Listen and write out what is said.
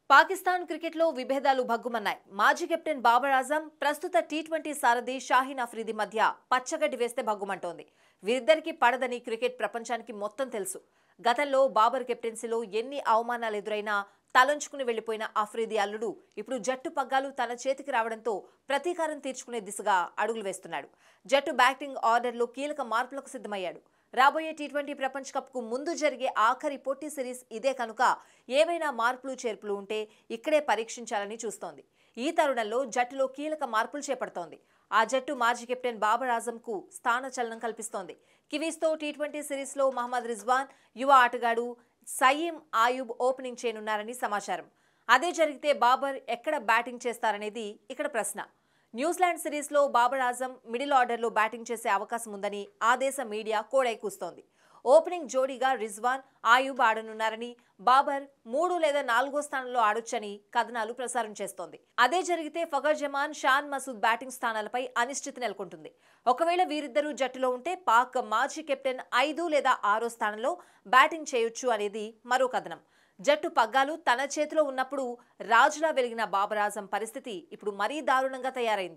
పాకిస్తాన్ క్రికెట్లో విభేదాలు భగ్గుమన్నాయి. మాజీ కెప్టెన్ బాబర్ ఆజం, ప్రస్తుత టీ20 సారథి షాహీన్ అఫ్రిది మధ్య పచ్చగడ్డి వేస్తే భగ్గుమంటోంది. వీరిద్దరికీ పడదని క్రికెట్ ప్రపంచానికి మొత్తం తెలుసు. గతంలో బాబర్ కెప్టెన్సీలో ఎన్ని అవమానాలు ఎదురైనా తలంచుకుని వెళ్లిపోయిన అఫ్రిది అల్లుడు ఇప్పుడు జట్టు పగ్గాలు తన చేతికి రావడంతో ప్రతీకారం తీర్చుకునే దిశగా అడుగులు వేస్తున్నాడు. జట్టు బ్యాటింగ్ ఆర్డర్లో కీలక మార్పులకు సిద్ధమయ్యాడు. రాబోయే టీ20 ప్రపంచ కప్ కు ముందు జరిగే ఆఖరి పోటీ సిరీస్ ఇదే కనుక ఏవైనా మార్పులు చేర్పులు ఉంటే ఇక్కడే పరీక్షించాలని చూస్తోంది. ఈ తరుణంలో జట్టులో కీలక మార్పులు చేపడుతోంది. ఆ జట్టు మాజీ కెప్టెన్ బాబర్ ఆజం కు స్థానచలనం కల్పిస్తోంది. కివీస్తో టీ20 సిరీస్ లో మహమ్మద్ రిజ్వాన్, యువ ఆటగాడు సయీం ఆయూబ్ ఓపెనింగ్ చేయనున్నారని సమాచారం. అదే జరిగితే బాబర్ ఎక్కడ బ్యాటింగ్ చేస్తారనేది ఇక్కడ ప్రశ్న. న్యూజిలాండ్ సిరీస్లో బాబర్ ఆజం మిడిల్ ఆర్డర్లో బ్యాటింగ్ చేసే అవకాశం ఉందని ఆ దేశ మీడియా కోడై కూస్తోంది. ఓపెనింగ్ జోడీగా రిజ్వాన్, ఆయూబ్ ఆడనున్నారని, బాబర్ 3 లేదా 4వ స్థానంలో ఆడొచ్చని కథనాలు ప్రసారం చేస్తోంది. అదే జరిగితే ఫఖర్ జమాన్, షాన్ మసూద్ బ్యాటింగ్ స్థానాలపై అనిశ్చితి నెలకొంటుంది. ఒకవేళ వీరిద్దరూ జట్టులో ఉంటే పాక్ మాజీ కెప్టెన్ 5 లేదా 6వ స్థానంలో బ్యాటింగ్ చేయొచ్చు అనేది మరో కథనం. జట్టు పగ్గాలు తన చేతిలో ఉన్నప్పుడు రాజులా వెలిగిన బాబర్ ఆజం పరిస్థితి ఇప్పుడు మరీ దారుణంగా తయారైంది.